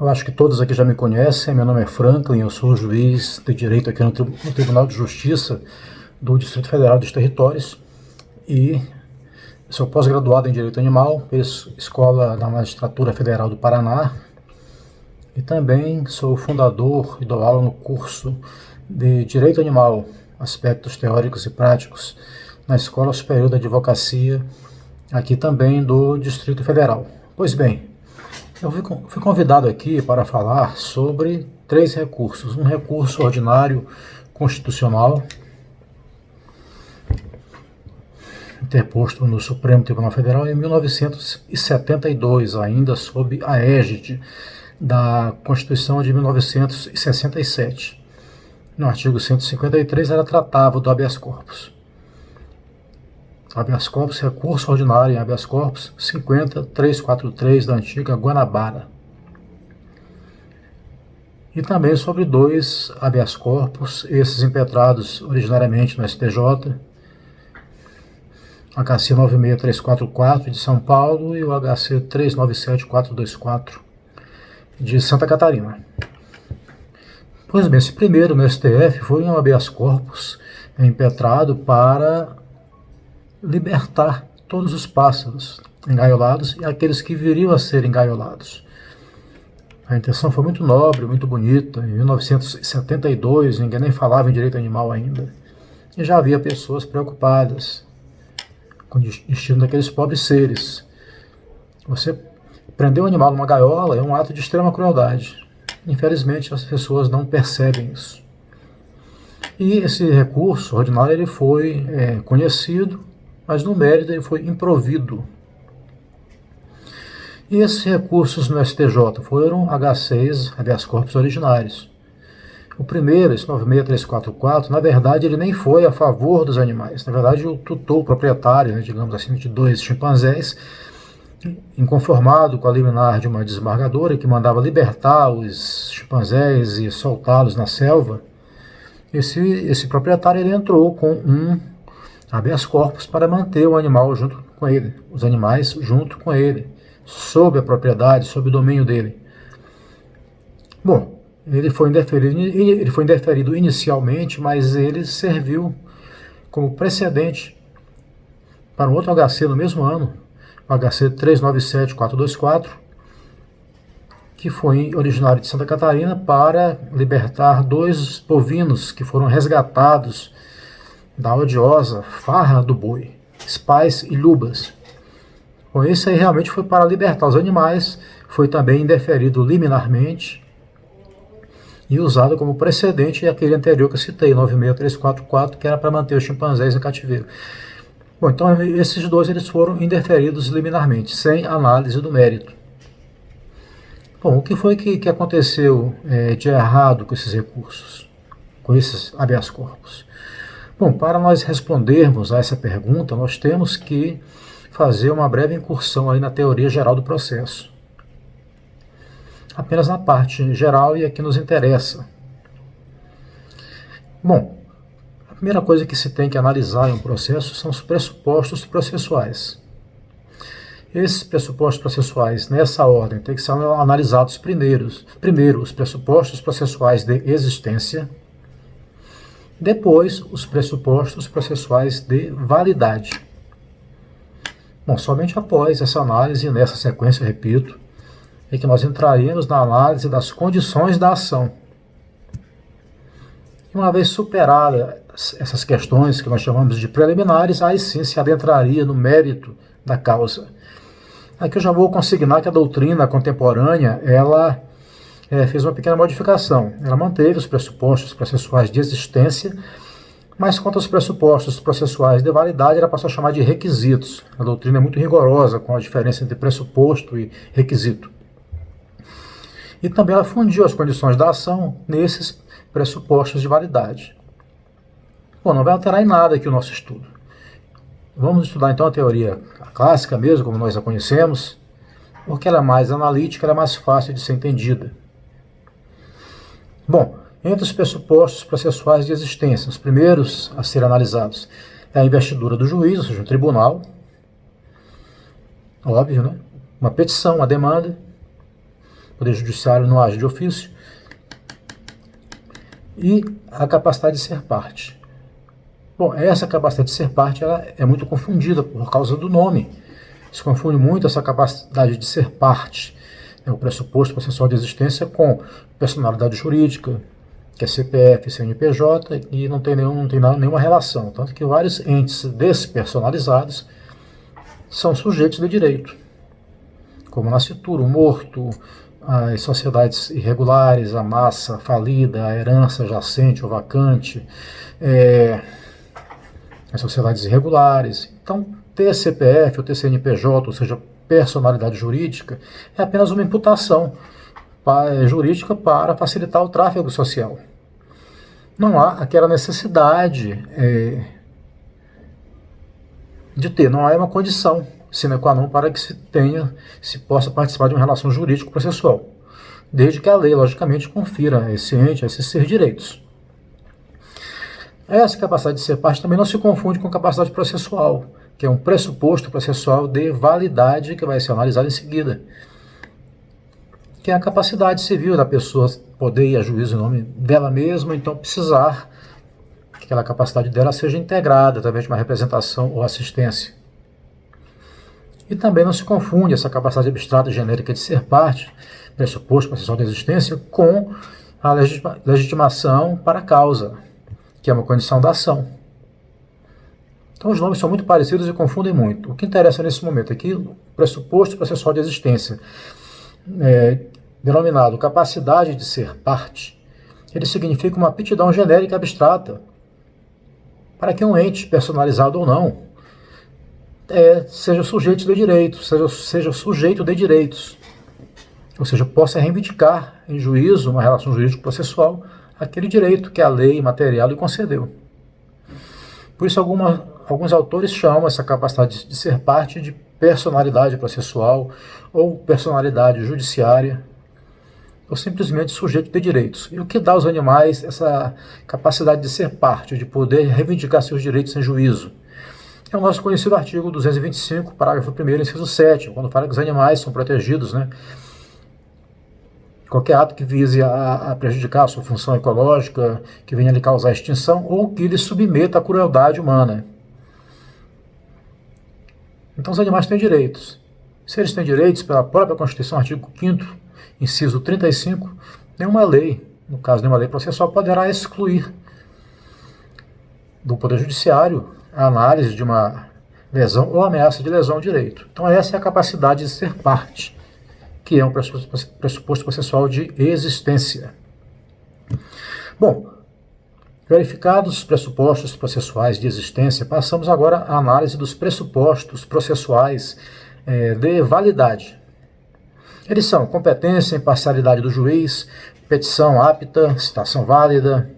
Eu acho que todos aqui já me conhecem, meu nome é Franklin, eu sou juiz de direito aqui no Tribunal de Justiça do Distrito Federal dos Territórios e sou pós-graduado em Direito Animal pela Escola da Magistratura Federal do Paraná e também sou fundador e dou aula no curso de Direito Animal, Aspectos Teóricos e Práticos, na Escola Superior da Advocacia, aqui também do Distrito Federal. Pois bem, eu fui convidado aqui para falar sobre 3 recursos. Um recurso ordinário constitucional, interposto no Supremo Tribunal Federal em 1972, ainda sob a égide da Constituição de 1967. No artigo 153, ela tratava do habeas corpus. Habeas corpus, recurso ordinário em habeas corpus 50343 da antiga Guanabara. E também sobre 2 habeas corpus, esses impetrados originariamente no STJ, HC 96344 de São Paulo e o HC 397424 de Santa Catarina. Pois bem, esse primeiro no STF foi um habeas corpus impetrado para libertar todos os pássaros engaiolados e aqueles que viriam a ser engaiolados. A intenção foi muito nobre, muito bonita. Em 1972, ninguém nem falava em direito animal ainda. E já havia pessoas preocupadas com o destino daqueles pobres seres. Você prender um animal numa gaiola é um ato de extrema crueldade. Infelizmente, as pessoas não percebem isso. E esse recurso ordinário ele foi conhecido, mas no mérito ele foi improvido. E esses recursos no STJ foram H6, habeas corpus originários. O primeiro, esse 96344, na verdade ele nem foi a favor dos animais. Na verdade o tutor, o proprietário, digamos assim, de 2 chimpanzés, inconformado com a liminar de uma desembargadora que mandava libertar os chimpanzés e soltá-los na selva, esse proprietário ele entrou com um habeas corpus para manter o animal junto com ele, os animais junto com ele, sob a propriedade, sob o domínio dele. Bom, ele foi indeferido inicialmente, mas ele serviu como precedente para um outro HC no mesmo ano, o HC 397424, que foi originário de Santa Catarina para libertar 2 bovinos que foram resgatados da odiosa farra do boi, Spais e Lubas. Bom, esse aí realmente foi para libertar os animais, foi também indeferido liminarmente e usado como precedente aquele anterior que eu citei, 96344, que era para manter os chimpanzés em cativeiro. Bom, então esses 2 eles foram indeferidos liminarmente, sem análise do mérito. Bom, o que foi que aconteceu de errado com esses recursos, com esses habeas corpus? Bom, para nós respondermos a essa pergunta, nós temos que fazer uma breve incursão aí na teoria geral do processo. Apenas na parte geral e a que nos interessa. Bom, a primeira coisa que se tem que analisar em um processo são os pressupostos processuais. Esses pressupostos processuais, nessa ordem, têm que ser analisados primeiro os pressupostos processuais de existência, depois os pressupostos processuais de validade. Bom, somente após essa análise, nessa sequência, repito, é que nós entraríamos na análise das condições da ação. E uma vez superadas essas questões que nós chamamos de preliminares, aí sim se adentraria no mérito da causa. Aqui eu já vou consignar que a doutrina contemporânea, ela fez uma pequena modificação. Ela manteve os pressupostos processuais de existência, mas quanto aos pressupostos processuais de validade, ela passou a chamar de requisitos. A doutrina é muito rigorosa com a diferença entre pressuposto e requisito. E também ela fundiu as condições da ação nesses pressupostos de validade. Bom, não vai alterar em nada aqui o nosso estudo. Vamos estudar então a teoria clássica mesmo, como nós a conhecemos, porque ela é mais analítica, ela é mais fácil de ser entendida. Bom, entre os pressupostos processuais de existência, os primeiros a ser analisados é a investidura do juiz, ou seja, um tribunal, óbvio, né? Uma petição, uma demanda, Poder Judiciário não age de ofício. E a capacidade de ser parte. Bom, essa capacidade de ser parte ela é muito confundida por causa do nome. Se confunde muito essa capacidade de ser parte, o pressuposto processual de existência, com personalidade jurídica, que é CPF, CNPJ, e não tem nenhuma relação. Tanto que vários entes despersonalizados são sujeitos de direito, como o nascituro, o morto, as sociedades irregulares, a massa falida, a herança jacente ou vacante, as sociedades irregulares. Então, ter CPF ou ter CNPJ, ou seja, personalidade jurídica, é apenas uma imputação jurídica para facilitar o tráfego social. Não há aquela necessidade de ter, não há uma condição sine qua non para que se possa participar de uma relação jurídico-processual, desde que a lei, logicamente, confira a esse ente, a esse ser direitos. Essa capacidade de ser parte também não se confunde com capacidade processual, que é um pressuposto processual de validade que vai ser analisado em seguida, que é a capacidade civil da pessoa poder ir a juízo em nome dela mesma, então precisar que aquela capacidade dela seja integrada através de uma representação ou assistência. E também não se confunde essa capacidade abstrata e genérica de ser parte, pressuposto processual de existência, com a legitimação para a causa, que é uma condição da ação. Então os nomes são muito parecidos e confundem muito. O que interessa nesse momento é que o pressuposto processual de existência, denominado capacidade de ser parte, ele significa uma aptidão genérica abstrata para que um ente, personalizado ou não, seja sujeito de direitos, seja sujeito de direitos, ou seja, possa reivindicar em juízo, uma relação jurídico-processual, aquele direito que a lei material lhe concedeu. Por isso, alguns autores chamam essa capacidade de ser parte de personalidade processual ou personalidade judiciária, ou simplesmente sujeito de direitos. E o que dá aos animais essa capacidade de ser parte, de poder reivindicar seus direitos em juízo? É o nosso conhecido artigo 225, parágrafo 1º, inciso 7, quando fala que os animais são protegidos, qualquer ato que vise a prejudicar a sua função ecológica, que venha lhe causar extinção, ou que lhe submeta à crueldade humana. Então os animais têm direitos. Se eles têm direitos, pela própria Constituição, artigo 5º, inciso 35, nenhuma lei, no caso nenhuma lei processual, poderá excluir do Poder Judiciário a análise de uma lesão ou ameaça de lesão ao direito. Então essa é a capacidade de ser parte, que é um pressuposto processual de existência. Bom, verificados os pressupostos processuais de existência, passamos agora à análise dos pressupostos processuais de validade. Eles são competência e imparcialidade do juiz, petição apta, citação válida,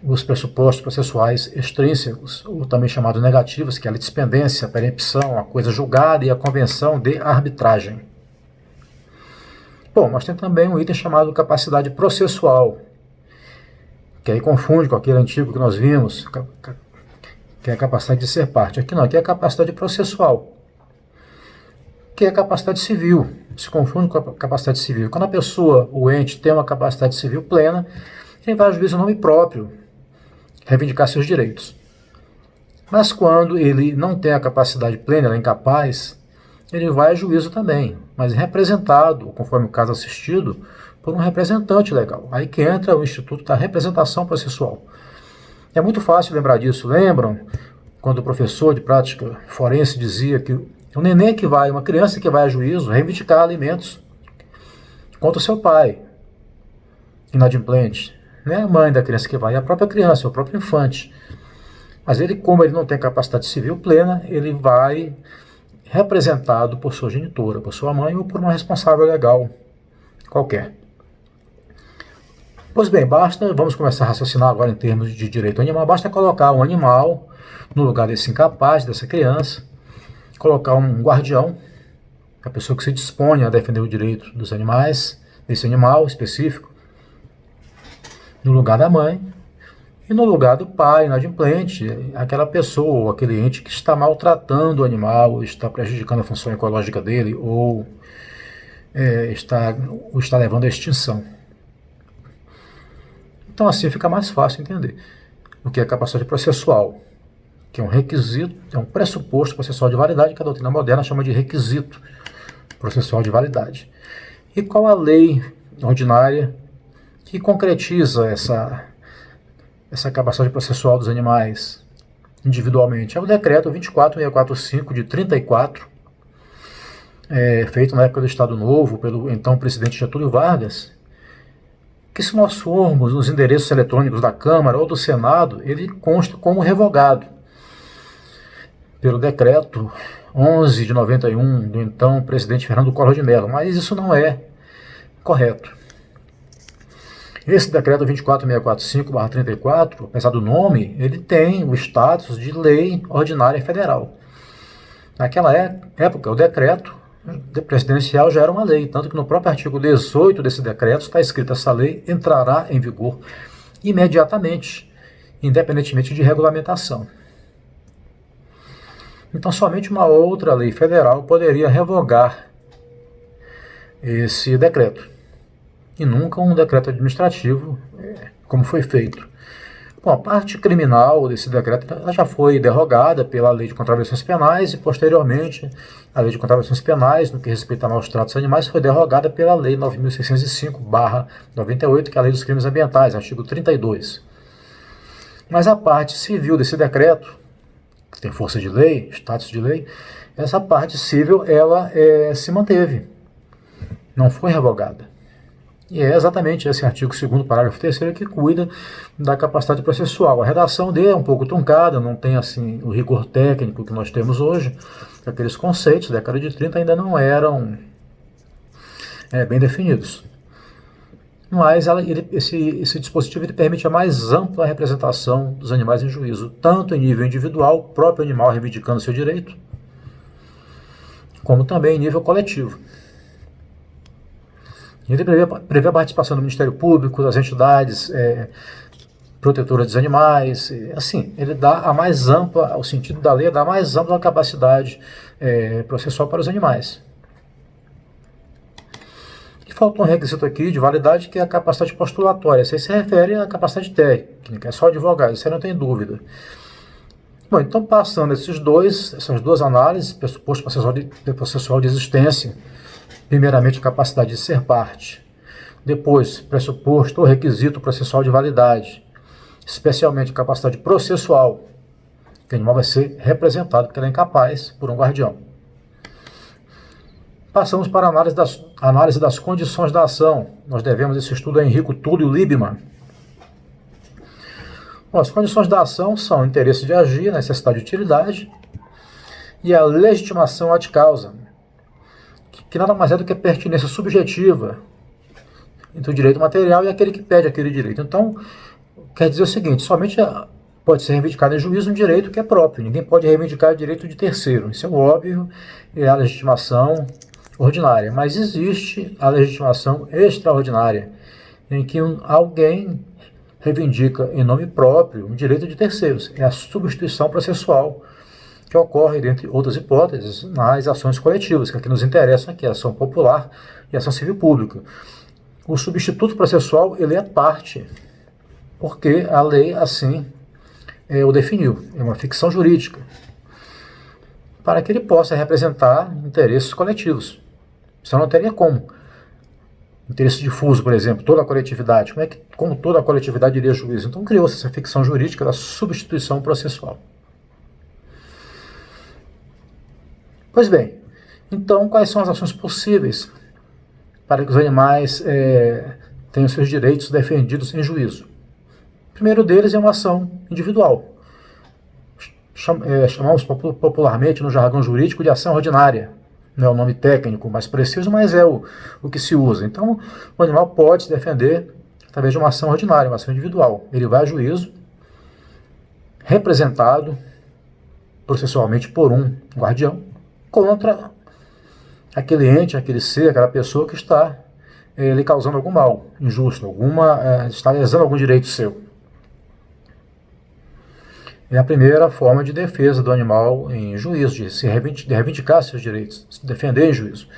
os pressupostos processuais extrínsecos, ou também chamados negativos, que é a litispendência, a perempção, a coisa julgada e a convenção de arbitragem. Bom, mas tem também um item chamado capacidade processual, que aí confunde com aquele antigo que nós vimos, que é a capacidade de ser parte. Aqui não, aqui é a capacidade processual, que é a capacidade civil. Se confunde com a capacidade civil. Quando a pessoa, o ente, tem uma capacidade civil plena, ele vai a juízo em nome próprio, reivindicar seus direitos. Mas quando ele não tem a capacidade plena, ele é incapaz, ele vai a juízo também, mas representado, conforme o caso assistido, por um representante legal. Aí que entra o Instituto da Representação Processual. É muito fácil lembrar disso. Lembram quando o professor de prática forense dizia que o neném que vai, uma criança que vai a juízo, reivindicar alimentos contra o seu pai, inadimplente. Não é a mãe da criança que vai, é a própria criança, é o próprio infante. Mas ele, como ele não tem capacidade civil plena, ele vai representado por sua genitora, por sua mãe ou por uma responsável legal qualquer. Pois bem, vamos começar a raciocinar agora em termos de direito animal, basta colocar um animal no lugar desse incapaz, dessa criança, colocar um guardião, a pessoa que se dispõe a defender o direito dos animais, desse animal específico, no lugar da mãe, e no lugar do pai inadimplente, aquela pessoa ou aquele ente que está maltratando o animal, está prejudicando a função ecológica dele, ou está levando à extinção. Então assim fica mais fácil entender o que é capacidade processual, que é um requisito, é um pressuposto processual de validade que a doutrina moderna chama de requisito processual de validade. E qual a lei ordinária que concretiza essa capacidade processual dos animais individualmente? É o decreto 24645 de 34, feito na época do Estado Novo pelo então presidente Getúlio Vargas, que se nós formos nos endereços eletrônicos da Câmara ou do Senado, ele consta como revogado pelo decreto 11 de 91 do então presidente Fernando Collor de Mello, mas isso não é correto. Esse decreto 24645/34, apesar do nome, ele tem o status de lei ordinária federal. Naquela época, o decreto presidencial já era uma lei, tanto que no próprio artigo 18 desse decreto está escrito: essa lei entrará em vigor imediatamente, independentemente de regulamentação. Então somente uma outra lei federal poderia revogar esse decreto, e nunca um decreto administrativo, como foi feito. Bom, a parte criminal desse decreto já foi derrogada pela Lei de Contravenções Penais e, posteriormente, a Lei de Contravenções Penais, no que respeita a maus tratos animais, foi derrogada pela Lei 9.605/98, que é a Lei dos Crimes Ambientais, artigo 32. Mas a parte civil desse decreto, que tem força de lei, status de lei, essa parte civil ela se manteve, não foi revogada. E é exatamente esse artigo 2º, parágrafo 3º, que cuida da capacidade processual. A redação dele é um pouco truncada, não tem assim o rigor técnico que nós temos hoje. Aqueles conceitos da década de 30 ainda não eram bem definidos. Mas esse dispositivo ele permite a mais ampla representação dos animais em juízo, tanto em nível individual, o próprio animal reivindicando seu direito, como também em nível coletivo. Ele prevê a participação do Ministério Público, das entidades protetoras dos animais, assim, ele dá a mais ampla, o sentido da lei dá a mais ampla capacidade processual para os animais. E faltou um requisito aqui de validade, que é a capacidade postulatória. Isso aí se refere à capacidade técnica, é só advogado, isso aí não tem dúvida. Bom, então passando essas duas análises, pressuposto processual de existência, primeiramente, a capacidade de ser parte. Depois, pressuposto ou requisito processual de validade. Especialmente, capacidade processual, que o animal vai ser representado, porque ele é incapaz, por um guardião. Passamos para a análise das condições da ação. Nós devemos esse estudo a Henrico Túlio Liebmann. Bom, as condições da ação são o interesse de agir, necessidade de utilidade, e a legitimação ad causa, que nada mais é do que a pertinência subjetiva entre o direito material e aquele que pede aquele direito. Então, quer dizer o seguinte: somente pode ser reivindicado em juízo um direito que é próprio, ninguém pode reivindicar o direito de terceiro. Isso é óbvio, é a legitimação ordinária. Mas existe a legitimação extraordinária, em que alguém reivindica em nome próprio um direito de terceiros. É a substituição processual, que ocorre, dentre outras hipóteses, nas ações coletivas, que aqui nos interessam, que é a ação popular e a ação civil pública. O substituto processual ele é parte, porque a lei assim o definiu, é uma ficção jurídica, para que ele possa representar interesses coletivos. Isso não teria como. Interesse difuso, por exemplo, toda a coletividade. Como toda a coletividade iria a juízo? Então criou-se essa ficção jurídica da substituição processual. Pois bem, então quais são as ações possíveis para que os animais tenham seus direitos defendidos em juízo? O primeiro deles é uma ação individual. Chamamos popularmente no jargão jurídico de ação ordinária. Não é o nome técnico mais preciso, mas é o que se usa. Então, o animal pode se defender através de uma ação ordinária, uma ação individual. Ele vai a juízo, representado processualmente por um guardião, contra aquele ente, aquele ser, aquela pessoa que está lhe causando algum mal injusto, está lesando algum direito seu. É a primeira forma de defesa do animal em juízo, de reivindicar seus direitos, se defender em juízo.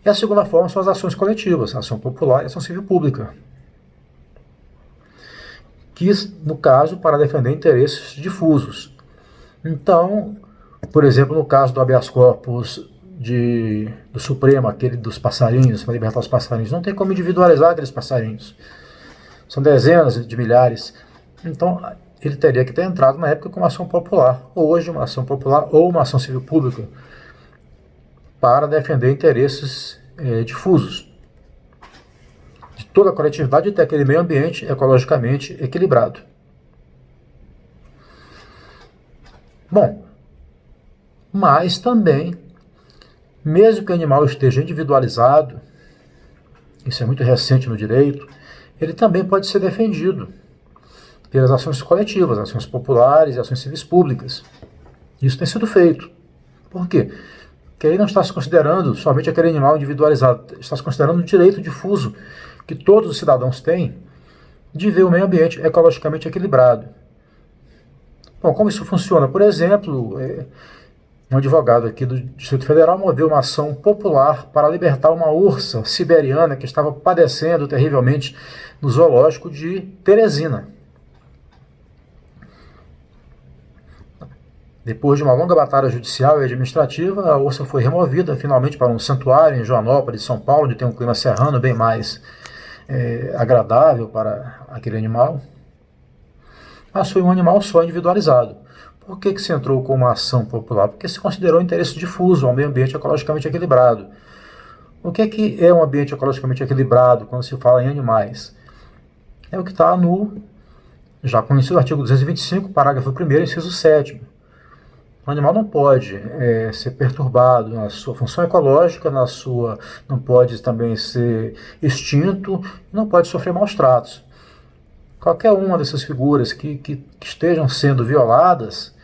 E a segunda forma são as ações coletivas, a ação popular e a ação civil pública, que, no caso, para defender interesses difusos. Então, por exemplo, no caso do habeas corpus do Supremo, aquele dos passarinhos, para libertar os passarinhos, não tem como individualizar aqueles passarinhos. São dezenas de milhares. Então, ele teria que ter entrado na época com uma ação popular, ou hoje uma ação popular ou uma ação civil pública, para defender interesses difusos de toda a coletividade e ter aquele meio ambiente ecologicamente equilibrado. Bom, mas também, mesmo que o animal esteja individualizado, isso é muito recente no direito, ele também pode ser defendido pelas ações coletivas, ações populares e ações civis públicas. Isso tem sido feito. Por quê? Porque aí não está se considerando somente aquele animal individualizado, está se considerando o direito difuso que todos os cidadãos têm de ver o meio ambiente ecologicamente equilibrado. Bom, como isso funciona? Por exemplo, um advogado aqui do Distrito Federal moveu uma ação popular para libertar uma ursa siberiana que estava padecendo terrivelmente no zoológico de Teresina. Depois de uma longa batalha judicial e administrativa, a ursa foi removida finalmente para um santuário em Joanópolis, São Paulo, onde tem um clima serrano bem mais agradável para aquele animal. Mas foi um animal só individualizado. Por que se entrou com uma ação popular? Porque se considerou interesse difuso ao meio ambiente ecologicamente equilibrado. O que é um ambiente ecologicamente equilibrado quando se fala em animais? É o que está no já conhecido artigo 225, parágrafo 1º, inciso 7º. O animal não pode ser perturbado na sua função ecológica, não pode também ser extinto, não pode sofrer maus tratos. Qualquer uma dessas figuras que estejam sendo violadas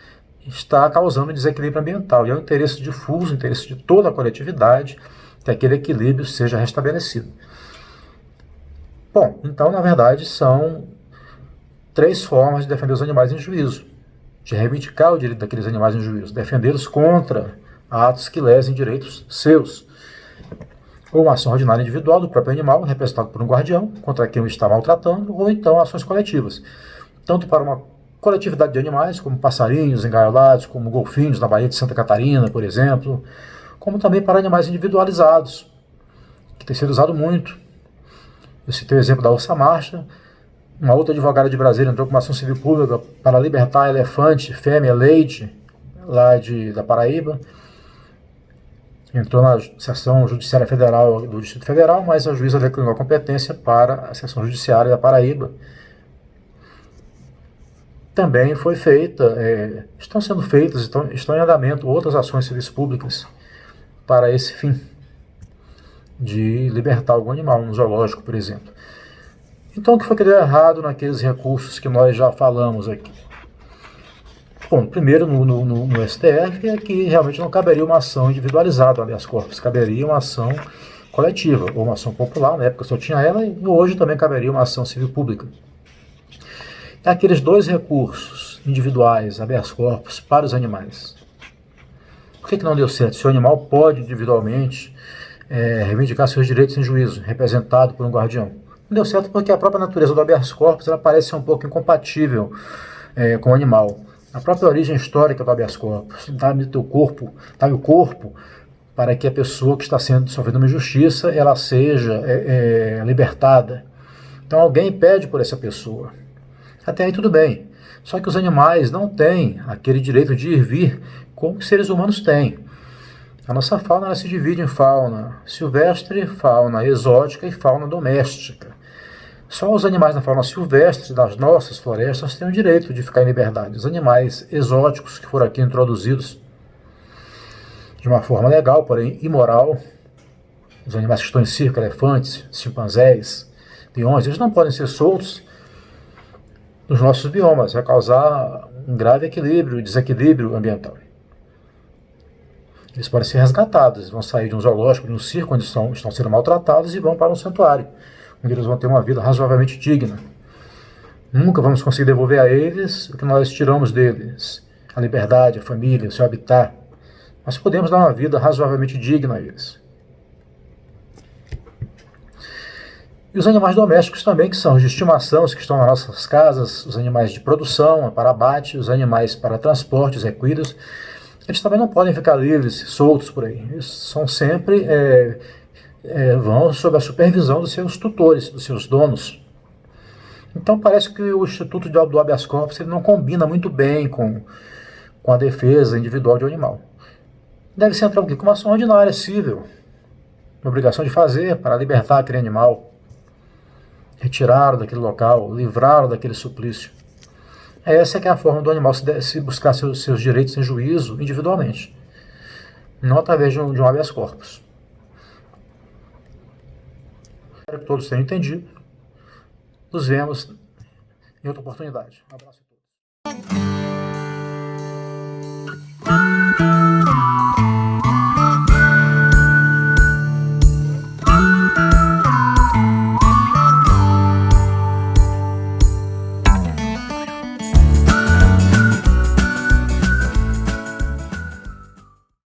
está causando desequilíbrio ambiental. E é um interesse difuso, interesse de toda a coletividade, que aquele equilíbrio seja restabelecido. Bom, então, na verdade, são 3 formas de defender os animais em juízo. De reivindicar o direito daqueles animais em juízo, defendê-los contra atos que lesem direitos seus. Ou uma ação ordinária individual do próprio animal, representado por um guardião, contra quem o está maltratando, ou então ações coletivas. Tanto para uma coletividade de animais, como passarinhos engaiolados, como golfinhos na Baía de Santa Catarina, por exemplo, como também para animais individualizados, que tem sido usado muito. Eu citei o exemplo da ursa marcha. Uma outra advogada de Brasília entrou com uma ação civil pública para libertar elefante, fêmea, leite, lá da Paraíba. Entrou na seção judiciária federal do Distrito Federal, mas a juíza declinou a competência para a seção judiciária da Paraíba. Também foi feita, estão sendo feitas, estão em andamento outras ações civis públicas para esse fim, de libertar algum animal, no zoológico, por exemplo. Então, o que foi que deu errado naqueles recursos que nós já falamos aqui? Bom, primeiro, no STF, é que realmente não caberia uma ação individualizada, habeas corpus, caberia uma ação coletiva, ou uma ação popular, na época só tinha ela, e hoje também caberia uma ação civil pública. E aqueles 2 recursos individuais, habeas corpus, para os animais. Por que não deu certo? Se o animal pode individualmente reivindicar seus direitos em juízo, representado por um guardião. Não deu certo porque a própria natureza do habeas corpus ela parece ser um pouco incompatível com o animal. A própria origem histórica do habeas corpus dá-me o corpo para que a pessoa que está sendo sofrendo uma injustiça ela seja libertada. Então alguém pede por essa pessoa. Até aí tudo bem. Só que os animais não têm aquele direito de ir e vir como os seres humanos têm. A nossa fauna ela se divide em fauna silvestre, fauna exótica e fauna doméstica. Só os animais da fauna silvestre das nossas florestas têm o direito de ficar em liberdade. Os animais exóticos que foram aqui introduzidos de uma forma legal, porém imoral, os animais que estão em circo, elefantes, chimpanzés, leões, eles não podem ser soltos nos nossos biomas, vai causar um grave desequilíbrio ambiental. Eles podem ser resgatados, eles vão sair de um zoológico, de um circo onde estão sendo maltratados e vão para um santuário, onde eles vão ter uma vida razoavelmente digna. Nunca vamos conseguir devolver a eles o que nós tiramos deles, a liberdade, a família, o seu habitat. Mas podemos dar uma vida razoavelmente digna a eles. E os animais domésticos também, que são os de estimação, os que estão nas nossas casas, os animais de produção, para abate, os animais para transporte, os equinos, eles também não podem ficar livres, soltos por aí. Eles são sempre, vão sob a supervisão dos seus tutores, dos seus donos. Então parece que o Instituto do Habeas Corpus ele não combina muito bem com a defesa individual de um animal. Deve ser entrar com uma ação ordinária, civil, uma obrigação de fazer para libertar aquele animal, retirá-lo daquele local, livrá-lo daquele suplício. Essa é que é a forma do animal se buscar seus direitos em juízo individualmente, não através de um habeas corpus. Espero que todos tenham entendido. Nos vemos em outra oportunidade. Um abraço a todos.